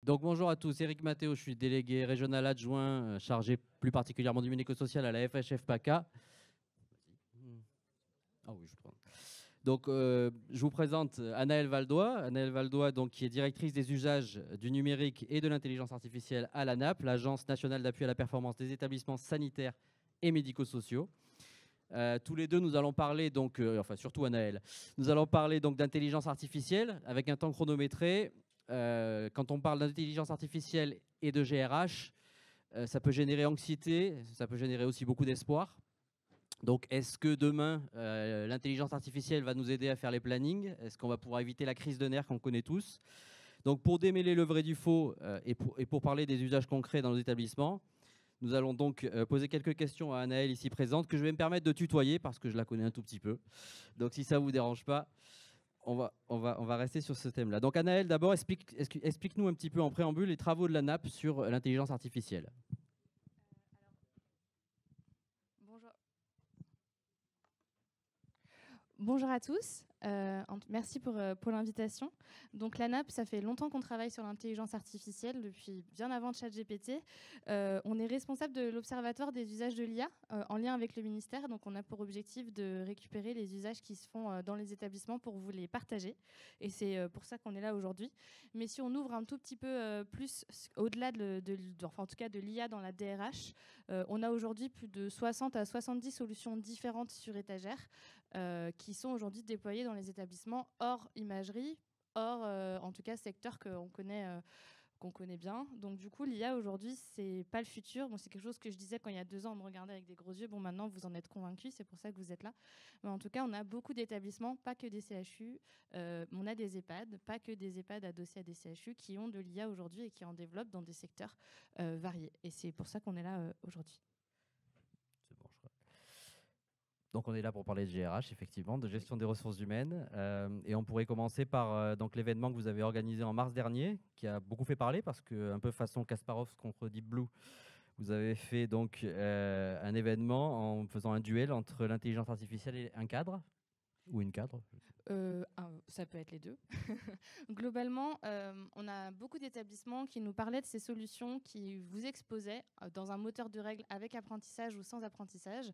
Donc bonjour à tous, Eric Mathéo, je suis délégué régional adjoint chargé plus particulièrement du médico-social à la FHF PACA. Ah oui, je prends. Donc je vous présente Anaëlle Valdois. Anaëlle Valdois, donc, qui est directrice des usages du numérique et de l'intelligence artificielle à l'ANAP, l'Agence nationale d'appui à la performance des établissements sanitaires et médico-sociaux. Tous les deux, nous allons parler, donc, enfin surtout Anaëlle, nous allons parler donc d'intelligence artificielle avec un temps chronométré. Quand on parle d'intelligence artificielle et de GRH, ça peut générer anxiété, ça peut générer aussi beaucoup d'espoir. Donc, est-ce que demain, l'intelligence artificielle va nous aider à faire les plannings? Est-ce qu'on va pouvoir éviter la crise de nerfs qu'on connaît tous? Donc, pour démêler le vrai du faux et pour parler des usages concrets dans nos établissements, nous allons donc poser quelques questions à Anaëlle ici présente, que je vais me permettre de tutoyer parce que je la connais un tout petit peu. Donc, si ça ne vous dérange pas, on va rester sur ce thème-là. Donc, Anaëlle, d'abord, explique-nous un petit peu en préambule les travaux de l'ANAP sur l'intelligence artificielle. Bonjour. Bonjour à tous, merci pour l'invitation. Donc l'ANAP, ça fait longtemps qu'on travaille sur l'intelligence artificielle, depuis bien avant ChatGPT. On est responsable de l'Observatoire des usages de l'IA en lien avec le ministère. Donc on a pour objectif de récupérer les usages qui se font dans les établissements pour vous les partager. Et c'est pour ça qu'on est là aujourd'hui. Mais si on ouvre un tout petit peu plus au-delà enfin, en tout cas de l'IA dans la DRH, on a aujourd'hui plus de 60 à 70 solutions différentes sur étagère qui sont aujourd'hui déployés dans les établissements hors imagerie, hors en tout cas secteur qu'on connaît bien. Donc du coup, l'IA aujourd'hui, c'est pas le futur. Bon, c'est quelque chose que je disais quand il y a 2 ans, on me regardait avec des gros yeux. Bon, maintenant, vous en êtes convaincus, c'est pour ça que vous êtes là. Mais en tout cas, on a beaucoup d'établissements, pas que des CHU. On a des EHPAD, pas que des EHPAD adossés à des CHU, qui ont de l'IA aujourd'hui et qui en développent dans des secteurs variés. Et c'est pour ça qu'on est là aujourd'hui. C'est bon, je crois. Donc on est là pour parler de GRH, effectivement, de gestion des ressources humaines. Et on pourrait commencer par donc l'événement que vous avez organisé en mars dernier, qui a beaucoup fait parler parce que, un peu façon Kasparov contre Deep Blue, vous avez fait donc un événement en faisant un duel entre l'intelligence artificielle et un cadre, ou une cadre. Ça peut être les deux. Globalement, on a beaucoup d'établissements qui nous parlaient de ces solutions qui vous exposaient dans un moteur de règles avec apprentissage ou sans apprentissage,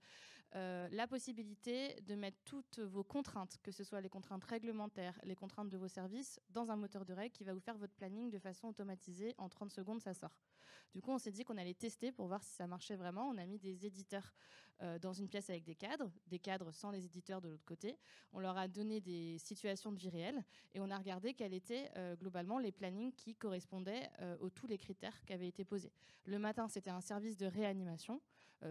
la possibilité de mettre toutes vos contraintes, que ce soit les contraintes réglementaires, les contraintes de vos services, dans un moteur de règles qui va vous faire votre planning de façon automatisée. En 30 secondes, ça sort. Du coup, on s'est dit qu'on allait tester pour voir si ça marchait vraiment. On a mis des éditeurs dans une pièce avec des cadres sans les éditeurs de l'autre côté. On leur a donné des situations de vie réelle et on a regardé quels étaient globalement les plannings qui correspondaient aux tous les critères qui avaient été posés. Le matin, c'était un service de réanimation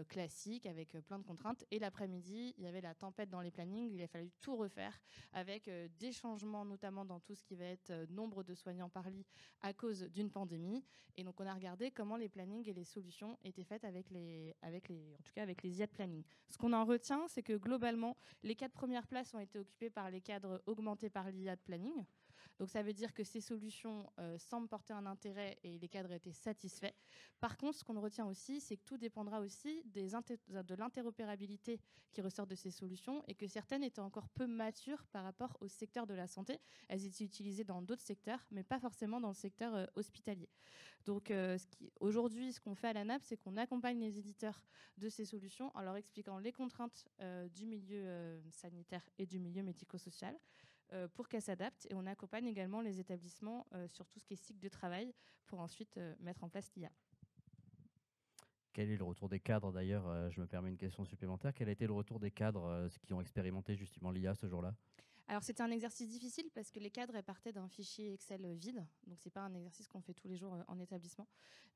classique avec plein de contraintes. Et l'après-midi, il y avait la tempête dans les plannings. Il a fallu tout refaire avec des changements, notamment dans tout ce qui va être nombre de soignants par lit à cause d'une pandémie. Et donc, on a regardé comment les plannings et les solutions étaient faites avec en tout cas avec les IA de planning. Ce qu'on en retient, c'est que globalement, les 4 premières places ont été occupées par les cadres augmentés par l'IA de planning. Donc ça veut dire que ces solutions semblent porter un intérêt et les cadres étaient satisfaits. Par contre, ce qu'on retient aussi, c'est que tout dépendra aussi de l'interopérabilité qui ressort de ces solutions et que certaines étaient encore peu matures par rapport au secteur de la santé. Elles étaient utilisées dans d'autres secteurs, mais pas forcément dans le secteur hospitalier. Donc aujourd'hui, ce qu'on fait à l'ANAP, c'est qu'on accompagne les éditeurs de ces solutions en leur expliquant les contraintes du milieu sanitaire et du milieu médico-social pour qu'elles s'adaptent. Et on accompagne également les établissements sur tout ce qui est cycle de travail pour ensuite mettre en place l'IA. Quel est le retour des cadres d'ailleurs? Je me permets une question supplémentaire. Quel a été le retour des cadres qui ont expérimenté justement l'IA ce jour-là? Alors, c'était un exercice difficile parce que les cadres partaient d'un fichier Excel vide. Donc, ce n'est pas un exercice qu'on fait tous les jours en établissement.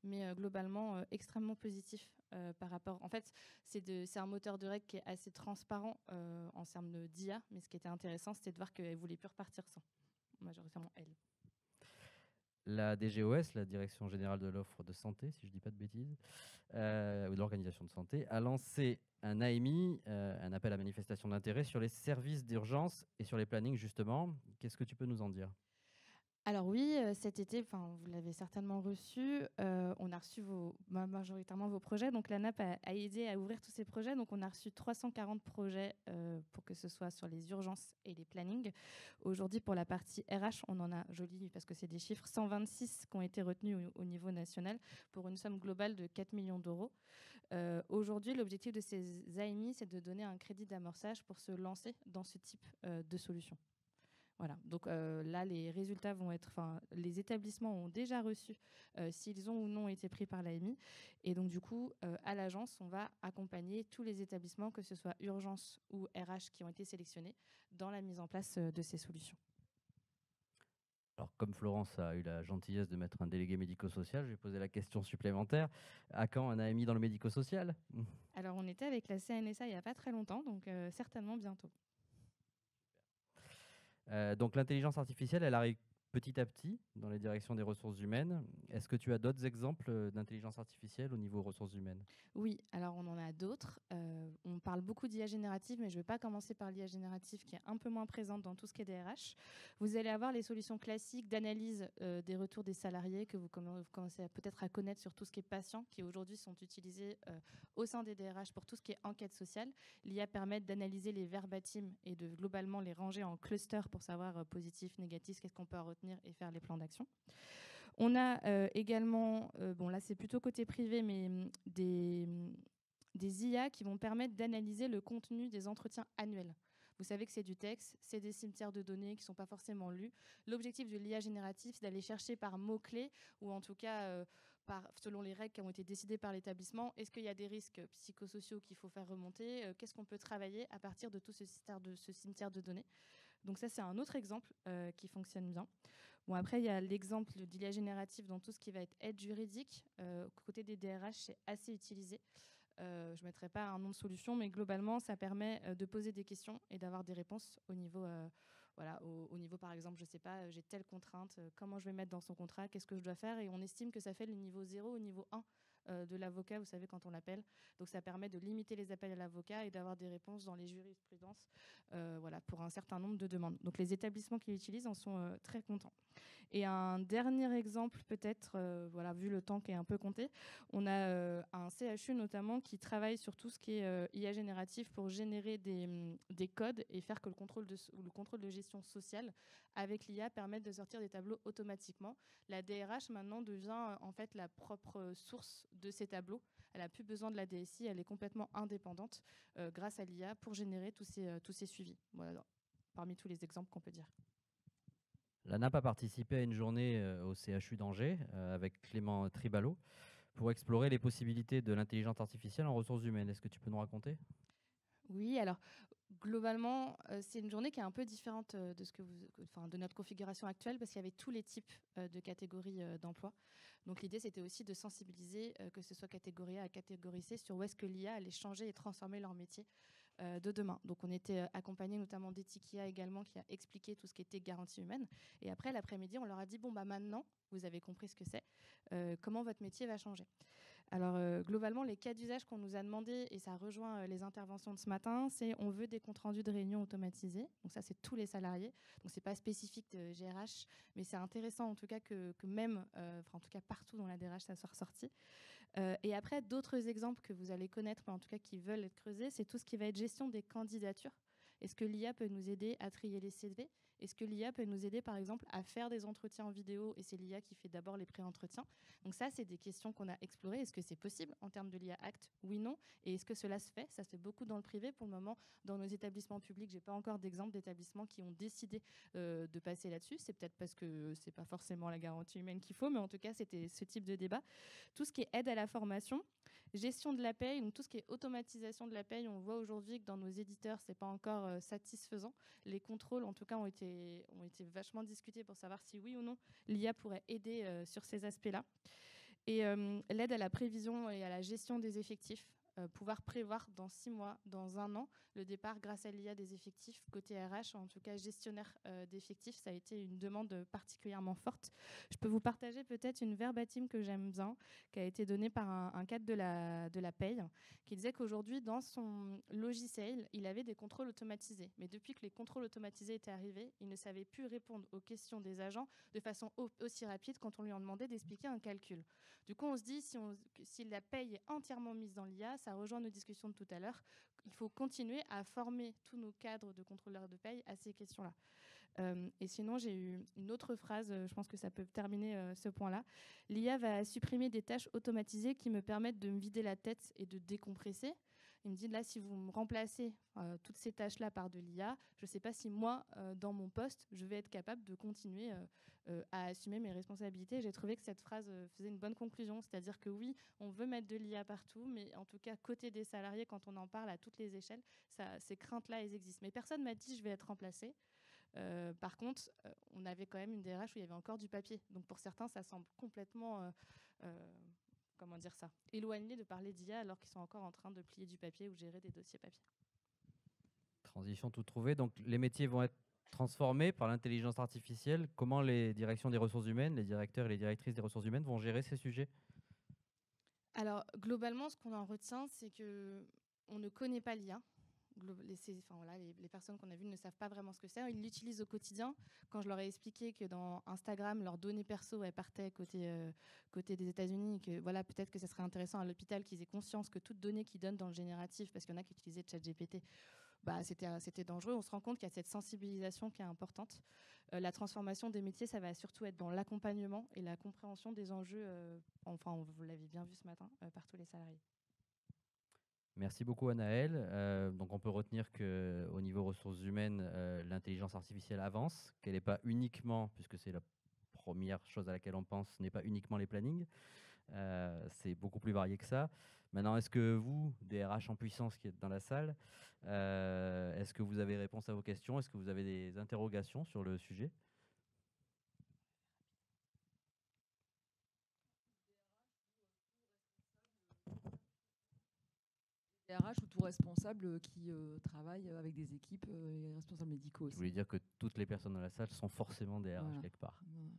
Mais globalement, extrêmement positif par rapport... En fait, c'est un moteur de règles qui est assez transparent en termes d'IA. Mais ce qui était intéressant, c'était de voir qu'elle ne voulait plus repartir sans. Majoritairement, elle. La DGOS, la Direction Générale de l'Offre de Santé, si je ne dis pas de bêtises, ou de l'Organisation de Santé, a lancé un AMI, un appel à manifestation d'intérêt, sur les services d'urgence et sur les plannings, justement. Qu'est-ce que tu peux nous en dire ? Alors oui, cet été, vous l'avez certainement reçu, on a reçu majoritairement vos projets. Donc l'ANAP a aidé à ouvrir tous ces projets. Donc on a reçu 340 projets pour que ce soit sur les urgences et les plannings. Aujourd'hui, pour la partie RH, on en a, joli parce que c'est des chiffres, 126 qui ont été retenus au niveau national pour une somme globale de 4 millions d'euros. Aujourd'hui, l'objectif de ces AMI, c'est de donner un crédit d'amorçage pour se lancer dans ce type de solution. Voilà, donc là, les résultats vont être, les établissements ont déjà reçu s'ils ont ou non été pris par l'AMI. Et donc, du coup, à l'agence, on va accompagner tous les établissements, que ce soit urgence ou RH, qui ont été sélectionnés dans la mise en place de ces solutions. Alors, comme Florence a eu la gentillesse de mettre un délégué médico-social, je vais poser la question supplémentaire. À quand un AMI dans le médico-social? Alors, on était avec la CNSA il n'y a pas très longtemps, donc certainement bientôt. Donc l'intelligence artificielle, elle arrive petit à petit dans les directions des ressources humaines. Est-ce que tu as d'autres exemples d'intelligence artificielle au niveau ressources humaines? Oui, alors on en a d'autres. On parle beaucoup d'IA générative, mais je ne vais pas commencer par l'IA générative qui est un peu moins présente dans tout ce qui est DRH. Vous allez avoir les solutions classiques d'analyse des retours des salariés que vous commencez peut-être à connaître sur tout ce qui est patient, qui aujourd'hui sont utilisés au sein des DRH pour tout ce qui est enquête sociale. L'IA permet d'analyser les verbatims et de globalement les ranger en clusters pour savoir positif, négatif, qu'est-ce qu'on peut en retenir et faire les plans d'action. On a également, bon là c'est plutôt côté privé, mais des IA qui vont permettre d'analyser le contenu des entretiens annuels. Vous savez que c'est du texte, c'est des cimetières de données qui ne sont pas forcément lus. L'objectif de l'IA générative, c'est d'aller chercher par mots-clés, ou en tout cas selon les règles qui ont été décidées par l'établissement, est-ce qu'il y a des risques psychosociaux qu'il faut faire remonter, qu'est-ce qu'on peut travailler à partir de tout ce cimetière de données. Donc ça, c'est un autre exemple qui fonctionne bien. Bon, après, il y a l'exemple d'IA générative dans tout ce qui va être aide juridique. Côté des DRH, c'est assez utilisé. Je ne mettrai pas un nom de solution, mais globalement, ça permet de poser des questions et d'avoir des réponses au niveau, au niveau, par exemple, je ne sais pas, j'ai telle contrainte, comment je vais mettre dans son contrat, qu'est-ce que je dois faire, et on estime que ça fait le niveau 0 au niveau 1 de l'avocat, vous savez, quand on l'appelle. Donc ça permet de limiter les appels à l'avocat et d'avoir des réponses dans les jurisprudences pour un certain nombre de demandes. Donc les établissements qui l'utilisent en sont très contents. Et un dernier exemple, peut-être, vu le temps qui est un peu compté, on a un CHU notamment qui travaille sur tout ce qui est IA génératif pour générer des codes et faire que le contrôle de gestion sociale avec l'IA permette de sortir des tableaux automatiquement. La DRH maintenant devient en fait la propre source de ces tableaux. Elle n'a plus besoin de la DSI, elle est complètement indépendante grâce à l'IA pour générer tous ces suivis. Voilà, parmi tous les exemples qu'on peut dire. L'ANAP a participé à une journée au CHU d'Angers avec Clément Tribalo pour explorer les possibilités de l'intelligence artificielle en ressources humaines. Est-ce que tu peux nous raconter? Oui, alors globalement, c'est une journée qui est un peu différente de notre configuration actuelle parce qu'il y avait tous les types de catégories d'emploi. Donc l'idée, c'était aussi de sensibiliser, que ce soit catégorie A à catégorie C, sur où est-ce que l'IA allait changer et transformer leur métier de demain. Donc on était accompagnés notamment d'Etikia également qui a expliqué tout ce qui était garantie humaine. Et après, l'après-midi, on leur a dit, bon, maintenant, vous avez compris ce que c'est, comment votre métier va changer. Alors globalement, les cas d'usage qu'on nous a demandé, et ça rejoint les interventions de ce matin, c'est on veut des comptes rendus de réunion automatisés. Donc ça, c'est tous les salariés. Donc c'est pas spécifique de GRH, mais c'est intéressant en tout cas que même, en tout cas partout dans la DRH, ça soit ressorti. Et après, d'autres exemples que vous allez connaître, mais en tout cas qui veulent être creusés, c'est tout ce qui va être gestion des candidatures. Est-ce que l'IA peut nous aider à trier les CV? Est-ce que l'IA peut nous aider, par exemple, à faire des entretiens en vidéo? Et c'est l'IA qui fait d'abord les pré-entretiens. Donc ça, c'est des questions qu'on a explorées. Est-ce que c'est possible en termes de l'IA Act? Oui, non. Et est-ce que cela se fait? Ça se fait beaucoup dans le privé. Pour le moment, dans nos établissements publics, j'ai pas encore d'exemple d'établissements qui ont décidé de passer là-dessus. C'est peut-être parce que c'est pas forcément la garantie humaine qu'il faut, mais en tout cas, c'était ce type de débat. Tout ce qui est aide à la formation, gestion de la paye, donc tout ce qui est automatisation de la paye, on voit aujourd'hui que dans nos éditeurs, c'est pas encore satisfaisant. Les contrôles, en tout cas, ont été vachement discutés pour savoir si oui ou non l'IA pourrait aider sur ces aspects-là. Et l'aide à la prévision et à la gestion des effectifs. pouvoir prévoir dans 6 mois, dans 1 an, le départ grâce à l'IA des effectifs côté RH, en tout cas gestionnaire d'effectifs. Ça a été une demande particulièrement forte. Je peux vous partager peut-être une verbatim que j'aime bien, qui a été donnée par un cadre de la paye, qui disait qu'aujourd'hui, dans son logiciel, il avait des contrôles automatisés. Mais depuis que les contrôles automatisés étaient arrivés, il ne savait plus répondre aux questions des agents de façon aussi rapide quand on lui en demandait d'expliquer un calcul. Du coup, on se dit, si la paye est entièrement mise dans l'IA, ça rejoint nos discussions de tout à l'heure, il faut continuer à former tous nos cadres de contrôleurs de paye à ces questions-là. Et sinon, j'ai eu une autre phrase, je pense que ça peut terminer ce point-là. L'IA va supprimer des tâches automatisées qui me permettent de me vider la tête et de décompresser. Il me dit, là, si vous me remplacez toutes ces tâches-là par de l'IA, je ne sais pas si moi, dans mon poste, je vais être capable de continuer à assumer mes responsabilités. J'ai trouvé que cette phrase faisait une bonne conclusion, c'est-à-dire que oui, on veut mettre de l'IA partout, mais en tout cas, côté des salariés, quand on en parle à toutes les échelles, ces craintes-là, elles existent. Mais personne ne m'a dit, je vais être remplacée. Par contre, on avait quand même une DRH où il y avait encore du papier. Donc pour certains, ça semble complètement, comment dire ça, éloigné de parler d'IA alors qu'ils sont encore en train de plier du papier ou gérer des dossiers papier. Transition tout trouvée. Donc les métiers vont être transformés par l'intelligence artificielle. Comment les directions des ressources humaines, les directeurs et les directrices des ressources humaines vont gérer ces sujets? Alors globalement, ce qu'on en retient, c'est qu'on ne connaît pas l'IA. Les personnes qu'on a vues ne savent pas vraiment ce que c'est. Ils l'utilisent au quotidien. Quand je leur ai expliqué que dans Instagram, leurs données perso partaient côté des États-Unis, et que voilà, peut-être que ce serait intéressant à l'hôpital qu'ils aient conscience que toute donnée qu'ils donnent dans le génératif, parce qu'il y en a qui utilisaient ChatGPT, c'était dangereux. On se rend compte qu'il y a cette sensibilisation qui est importante. La transformation des métiers, ça va surtout être dans l'accompagnement et la compréhension des enjeux. Vous l'avez bien vu ce matin, par tous les salariés. Merci beaucoup Anaëlle. Donc on peut retenir qu'au niveau ressources humaines, l'intelligence artificielle avance, qu'elle n'est pas uniquement, puisque c'est la première chose à laquelle on pense, n'est pas uniquement les plannings. C'est beaucoup plus varié que ça. Maintenant, est-ce que vous, des RH en puissance qui êtes dans la salle, est-ce que vous avez réponse à vos questions? Est-ce que vous avez des interrogations sur le sujet? RH ou tout responsable qui travaille avec des équipes et responsables médicaux aussi. Je voulais dire que toutes les personnes dans la salle sont forcément des RH voilà. quelque part. Voilà.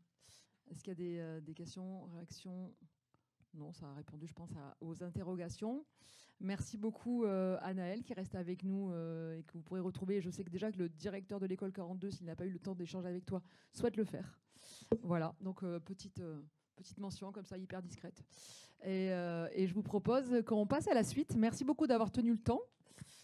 Est-ce qu'il y a des questions, réactions? Non, ça a répondu, je pense, aux interrogations. Merci beaucoup Anaëlle qui reste avec nous et que vous pourrez retrouver. Je sais que déjà que le directeur de l'école 42, s'il n'a pas eu le temps d'échanger avec toi, souhaite le faire. Voilà, donc petite mention comme ça, hyper discrète. Et je vous propose qu'on passe à la suite. Merci beaucoup d'avoir tenu le temps.